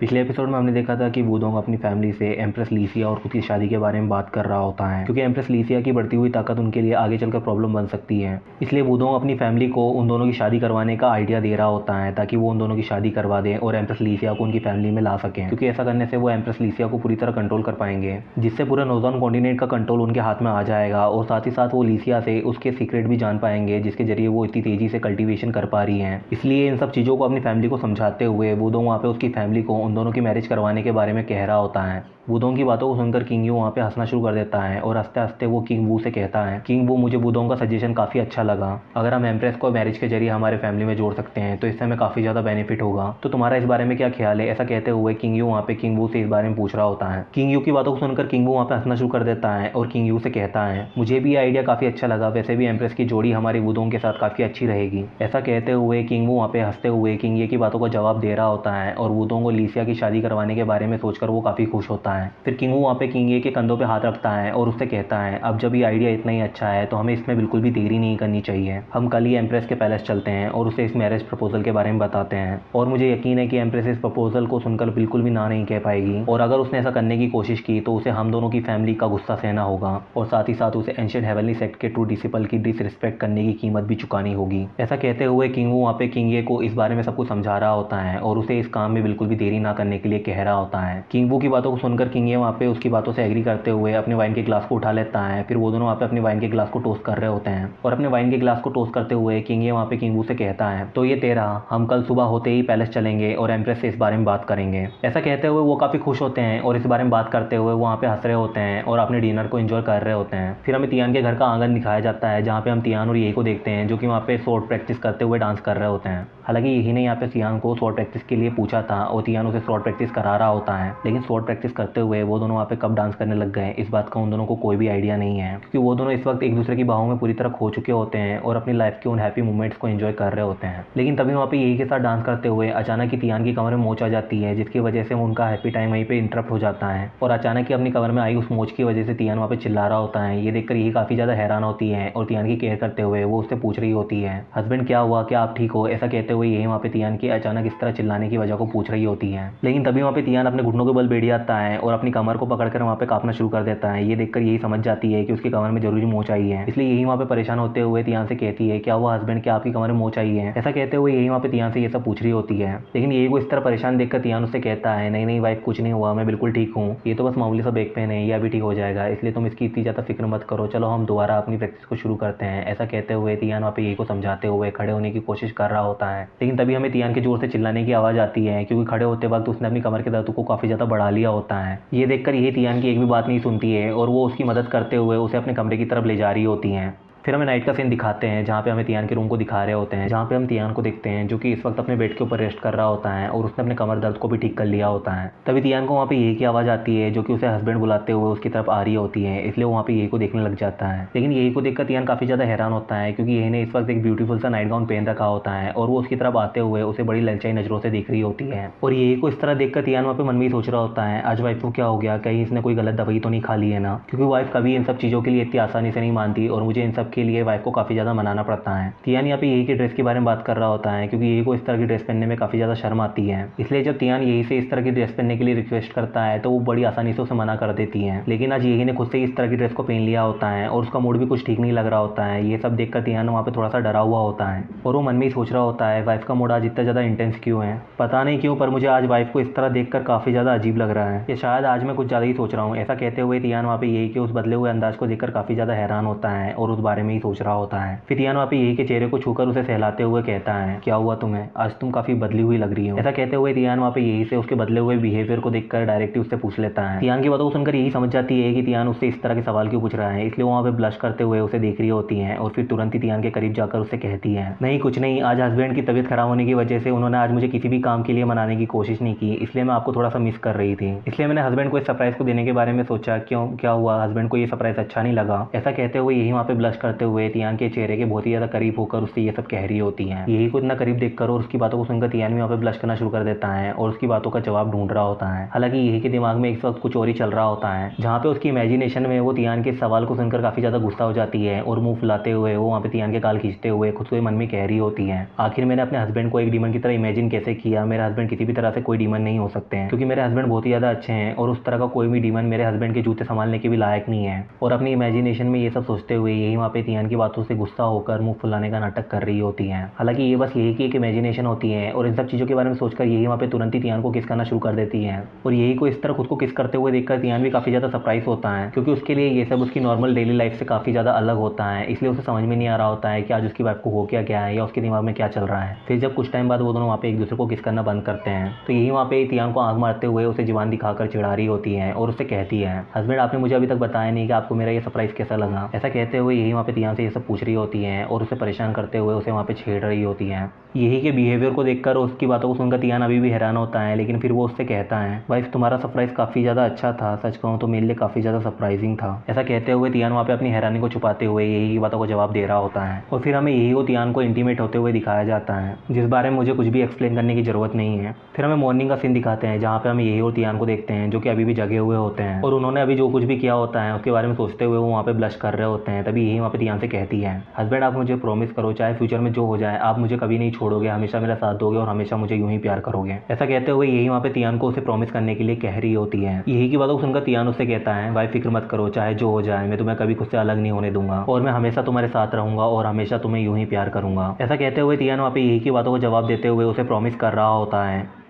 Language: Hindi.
पिछले एपिसोड में हमने देखा था कि वूडोंग अपनी फैमिली से एम्प्रेस लीसिया और खुद की शादी के बारे में बात कर रहा होता है, क्योंकि एम्प्रेस लीसिया की बढ़ती हुई ताकत उनके लिए आगे चलकर प्रॉब्लम बन सकती है। इसलिए वूडोंग अपनी फैमिली को उन दोनों की शादी करवाने का आइडिया दे रहा होता है ताकि वो उन दोनों की शादी करवा दें और एम्प्रेस लीसिया को उनकी फैमिली में ला सकें, क्योंकि ऐसा करने से वो एम्प्रेस लीसिया को पूरी तरह कंट्रोल कर पाएंगे, जिससे पूरा नॉर्दर्न कॉन्टिनेंट का कंट्रोल उनके हाथ में आ जाएगा। और साथ ही साथ वो लीसिया से उसके सीक्रेट भी जान पाएंगे जिसके जरिए वो इतनी तेजी से कल्टीवेशन कर पा रही हैं। इसलिए इन सब चीज़ों को अपनी फैमिली को समझाते हुए वूडोंग वहाँ पे उसकी फैमिली को उन दोनों की मैरिज करवाने के बारे में कह रहा होता है। वूडोंग की बातों को सुनकर किंग यू वहाँ पे हंसना शुरू कर देता है और हंसते हंसते वो किंग वू से कहता है, किंग वू, मुझे वूडोंग का सजेशन काफ़ी अच्छा लगा। अगर हम एम्प्रेस को मैरिज के जरिए हमारे फैमिली में जोड़ सकते हैं तो इससे हमें काफ़ी ज़्यादा बेनिफिट होगा। तो तुम्हारा इस बारे में क्या ख्याल है? ऐसा कहते हुए किंग यू वहाँ पे किंग वू से इस बारे में पूछ रहा होता है। किंग यू की बातों को सुनकर किंग वू वहाँ पे हंसना शुरू कर देता है और किंग यू से कहता है, मुझे भी ये आइडिया काफ़ी अच्छा लगा। वैसे भी एम्प्रेस की जोड़ी हमारी वूडोंग के साथ काफ़ी अच्छी रहेगी। ऐसा कहते हुए किंग वू वहाँ पे हंसते हुए किंग ये की बातों का जवाब दे रहा होता है और वूडोंग को लीसिया की शादी करवाने के बारे में सोचकर वो काफ़ी खुश होता है। फिर किंग वू वहाँ पे किंग ये के कंधों पे हाथ रखता है और उससे कहता है, अब जब ये आइडिया इतना ही अच्छा है तो हमें इसमें बिल्कुल भी देरी नहीं करनी चाहिए। हम कल ही एम्प्रेस के पैलेस चलते हैं और उसे इस मैरिज प्रपोजल के बारे में बताते हैं। और मुझे यकीन है कि एम्प्रेस इस प्रपोजल को सुनकर बिल्कुल भी ना नहीं कह पाएगी, और अगर उसने ऐसा करने की कोशिश की तो उसे हम दोनों की फैमिली का गुस्सा सहना होगा और साथ ही साथ उसे एंशिएंट हेवनली सेक्ट के ट्रू डिसिपल की डिसरिस्पेक्ट करने की कीमत भी चुकानी होगी। ऐसा कहते हुए किंग वू वहाँ पे किंग ये को इस बारे में सब कुछ समझा रहा होता है और उसे इस काम में बिल्कुल भी देरी ना करने के लिए कह रहा होता है। किंग वू की बातों को सुनकर किंग ये वहाँ पे उसकी बातों से एग्री करते हुए अपने वाइन के ग्लास को उठा लेता है। फिर वो दोनों वहाँ पे अपने वाइन के ग्लास को टोस्ट कर रहे होते हैं और अपने वाइन के ग्लास को टोस्ट करते हुए किंग ये वहाँ पे किंग वू से कहता है, तो ये तेरा, हम कल सुबह होते ही पैलेस चलेंगे और एम्प्रेस से इस बारे में बात करेंगे। ऐसा कहते हुए वो काफ़ी खुश होते हैं और इस बारे में बात करते हुए वो वहाँ पे हंस रहे होते हैं और अपने डिनर को एंजॉय कर रहे होते हैं। फिर हमें तियान के घर का आंगन दिखाया जाता है जहाँ पे हम तियान और ये को देखते हैं जो कि वहाँ पे स्वॉर्ड प्रैक्टिस करते हुए डांस कर रहे होते हैं। हालांकि यही ने यहाँ पे तियान को स्वॉर्ड प्रैक्टिस के लिए पूछा था और तियान उसे स्वॉर्ड प्रैक्टिस करा रहा होता है, लेकिन स्वॉर्ड प्रैक्टिस करते हुए वो दोनों वहाँ पे कब डांस करने लग गए इस बात का उन दोनों को कोई भी आइडिया नहीं है, क्योंकि वो दोनों इस वक्त एक दूसरे की बाहों में पूरी तरह खो चुके होते हैं और अपनी लाइफ के उन हैप्पी मोमेंट्स को एंजॉय कर रहे होते हैं। लेकिन तभी वहाँ पे यही के साथ डांस करते हुए अचानक ही तियान की कमर में मोच आ जाती है, जिसकी वजह से उनका हैप्पी टाइम वहीं पे इंटरप्ट हो जाता है और अचानक ही अपनी कमर में आई उस मोच की वजह से तियान वहाँ पे चिल्ला रहा होता है। ये देखकर यही काफ़ी ज़्यादा हैरान होती है और तियान की केयर करते हुए वो उससे पूछ रही होती है, हस्बैंड क्या हुआ, क्या आप ठीक हो? ऐसा कहते हुए यही वहाँ पे तियान की अचानक इस तरह चिल्लाने की वजह को पूछ रही होती है। लेकिन तभी वहाँ पे तियान अपने घुटनों के बल बैठ जाता है और अपनी कमर को पकड़कर वहाँ पे कांपना शुरू कर देता है। ये देखकर यही समझ जाती है कि उसकी कमर में जरूरी मोच आई है, इसलिए यही वहाँ पे परेशान होते हुए तियान से कहती है, क्या हुआ हस्बैंड, क्या आपकी कमर में मोच आई है? ऐसा कहते हुए यही वहाँ पे तियान से ये सब पूछ रही होती है। लेकिन यही को इस तरह परेशान देखकर तियान उससे कहता है, नहीं नहीं वाइफ, कुछ नहीं हुआ, मैं बिल्कुल ठीक हूँ, ये तो बस मामूली सा बैक पेन है, ये अभी ठीक हो जाएगा, इसलिए तुम इसकी इतनी ज़्यादा फिक्र मत करो, चलो हम दोबारा अपनी प्रैक्टिस को शुरू करते हैं। ऐसा कहते हुए तियान वहाँ पे यही को समझाते हुए खड़े होने की कोशिश कर रहा होता है। लेकिन तभी हमें तियान के जोर से चिल्लाने की आवाज़ आती है, क्योंकि खड़े होते वक्त उसने अपनी कमर के दर्द को काफ़ी ज़्यादा बढ़ा लिया होता है। ये देखकर यही तियान की एक भी बात नहीं सुनती है और वो उसकी मदद करते हुए उसे अपने कमरे की तरफ ले जा रही होती हैं। फिर हमें नाइट का सीन दिखाते हैं जहाँ पे हमें तियान के रूम को दिखा रहे होते हैं, जहाँ पे हम तियान को देखते हैं जो कि इस वक्त अपने बेड के ऊपर रेस्ट कर रहा होता है और उसने अपने कमर दर्द को भी ठीक कर लिया होता है। तभी तियान को वहाँ पे यही की आवाज़ आती है जो कि उसे हस्बैंड बुलाते हुए उसकी तरफ आ रही होती है, इसलिए वो वहाँ पे यही को देखने लग जाता है। लेकिन यही को देखकर तियान काफ़ी ज़्यादा हैरान होता है, क्योंकि यही ने इस वक्त एक ब्यूटीफुल सा नाइट गाउन पहन रखा होता है और वो उसकी तरफ आते हुए उसे बड़ी ललचाई नज़रों से देख रही होती है। और यही को इस तरह देखकर तियान वहाँ पे मन में सोच रहा होता है, आज वाइफ को क्या हो गया, कहीं इसने कोई गलत दवाई तो नहीं खा ली है ना, क्योंकि वाइफ कभी इन सब चीज़ों के लिए इतनी आसानी से नहीं मानती और मुझे इन सब के लिए वाइफ को काफ़ी ज़्यादा मनाना पड़ता है। तियान यहाँ पे यही की ड्रेस के बारे में बात कर रहा होता है, क्योंकि यही को इस तरह की ड्रेस पहनने में काफ़ी ज़्यादा शर्म आती है, इसलिए जब तियान यही से इस तरह की ड्रेस पहनने के लिए रिक्वेस्ट करता है तो वो बड़ी आसानी से उसे मना कर देती है। लेकिन आज यही ने खुद से इस तरह की ड्रेस को पहन लिया होता है और उसका मूड भी कुछ ठीक नहीं लग रहा होता है। ये सब देखकर तियान वहाँ पे थोड़ा सा डरा हुआ होता है और वो मन में ही सोच रहा होता है, वाइफ का मूड आज इतना ज़्यादा इंटेंस क्यों है, पता नहीं क्यों, पर मुझे आज वाइफ को इस तरह देखकर काफ़ी ज़्यादा अजीब लग रहा है, या शायद आज मैं कुछ ज़्यादा ही सोच रहा हूँ। ऐसा कहते हुए तियान वहाँ पे यही के उस बदले हुए अंदाज को देखकर काफ़ी ज़्यादा हैरान होता है और उस बारे में ही सोच रहा होता है। फिर तियान वहाँ पे यही के चेहरे को छूकर उसे सहलाते हुए कहता है, क्या हुआ तुम्हें, आज तुम काफ़ी बदली हुई लग रही हो। ऐसा कहते हुए तियान वहाँ पे यही से उसके बदले हुए बिहेवियर को देखकर डायरेक्टली उससे पूछ लेता है। तियान की बातों को सुनकर यही समझ जाती है कि तियान उससे इस तरह के सवाल क्यों पूछ रहा है, इसलिए वो वहाँ पे ब्लश करते हुए उसे देख रही होती है और फिर तुरंत ही तियान के करीब जाकर उससे कहती है, नहीं कुछ नहीं, आज हस्बैंड की तबीयत खराब होने की वजह से उन्होंने आज मुझे किसी भी काम के लिए मनाने की कोशिश नहीं की, इसलिए मैं आपको थोड़ा सा मिस कर रही थी, इसलिए मैंने हस्बैंड को इस सरप्राइज को देने के बारे में सोचा, क्यों क्या हुआ, हस्बैंड को ये सरप्राइज अच्छा नहीं लगा। ऐसा कहते हुए यही वहाँ पे ब्लश करते हुए तियान के चेहरे के बहुत ही ज़्यादा करीब होकर उससे ये सब कह रही होती हैं। यही को इतना करीब देखकर और उसकी बातों को सुनकर तियान भी वहाँ पे ब्लश करना शुरू कर देता है और उसकी बातों का जवाब ढूंढ रहा होता है। हालांकि यही के दिमाग में इस वक्त कुछ और ही चल रहा होता है, जहाँ पे उसकी इमेजिनेशन में वो तियान के सवाल को सुनकर काफी ज्यादा गुस्सा हो जाती है और मुंह फुलाते हुए वो वहाँ पे तियान के गाल खींचते हुए खुद को मन में कह रही होती है, आखिर मैंने अपने हस्बैंड को एक डीमन की तरह इमेजिन कैसे किया। मेरे हस्बैंड किसी भी तरह से कोई डीमन नहीं हो सकते हैं, क्योंकि मेरे हस्बैंड बहुत ही ज्यादा अच्छे हैं और उस तरह का कोई भी डीमन मेरे हस्बैंड के जूते संभालने के भी लायक नहीं है। और अपनी इमेजिनेशन में ये सब सोचते हुए यही वहाँ पे तियान की बातों से गुस्सा होकर मुंह फुलाने का नाटक कर रही होती है। हालांकि ये बस यही की एक इमेजिनेशन होती है और इन सब चीजों के बारे में सोचकर यही वहाँ पे तुरंत ही तियान को किस करना शुरू कर देती है। और यही को इस तरह खुद को किस करते हुए देखकर तियान भी काफी ज्यादा सरप्राइज होता है, क्योंकि उसके लिए ये सब उसकी नॉर्मल डेली लाइफ से काफी ज्यादा अलग होता है। इसलिए उसे समझ में नहीं आ रहा होता है कि आज उसकी वाइफ को हो क्या गया है या उसके दिमाग में क्या चल रहा है। फिर जब कुछ टाइम बाद वो दोनों वहाँ पे एक दूसरे को किस करना बंद करते हैं तो यही वहाँ पे तियान को आंख मारते हुए उसे जुबान दिखाकर चिढ़ा रही होती है और उससे कहती है, हस्बैंड आपने मुझे अभी तक बताया नहीं कि आपको मेरा ये सरप्राइज कैसा लगा। ऐसा कहते हुए यही वहाँ पे तियान से ये सब पूछ रही होती है और उसे परेशान करते हुए उसे वहाँ पे छेड़ रही होती है। यही के बिहेवियर को देखकर उसकी बातों को सुनकर तियान अभी भी हैरान होता है, लेकिन फिर वो उससे कहता है, वाइफ तुम्हारा सरप्राइज काफी ज्यादा अच्छा था, सच कहूँ तो मेरे लिए काफी ज्यादा सरप्राइजिंग था। ऐसा कहते हुए तियान वहाँ पे अपनी हैरानी को छुपाते हुए यही की बातों को जवाब दे रहा होता है। और फिर हमें यही को तियान को इंटीमेट होते हुए दिखाया जाता है, जिस बारे में मुझे कुछ भी एक्सप्लेन करने की जरूरत नहीं है। फिर हमें मॉर्निंग का सीन दिखाते हैं, जहाँ पे हमें यही और तियान को देखते हैं जो कि अभी भी जगे हुए होते हैं और उन्होंने अभी जो कुछ भी किया होता है उसके बारे में सोचते हुए वो वहाँ पे ब्लश कर रहे होते हैं। तभी यही वहाँ पे तियान से कहती है, हस्बैंड आप मुझे प्रॉमिस करो चाहे फ्यूचर में जो हो जाए आप मुझे कभी नहीं छोड़ोगे, हमेशा मेरा साथ दोगे और हमेशा मुझे यूं ही प्यार करोगे। ऐसा कहते हुए यही वहाँ पे तियान को उसे प्रॉमिस करने के लिए कह रही होती है। यही की बातों को सुनकर तियान उससे कहता है, भाई फिक्र मत करो, चाहे जो हो जाए मैं तुम्हें कभी खुद से अलग नहीं होने दूंगा और मैं हमेशा तुम्हारे साथ रहूंगा और हमेशा तुम्हें यूं ही प्यार करूंगा। ऐसा कहते हुए तियान वहाँ पे यही की बातों को जवाब देते हुए उसे प्रॉमिस कर रहा होता है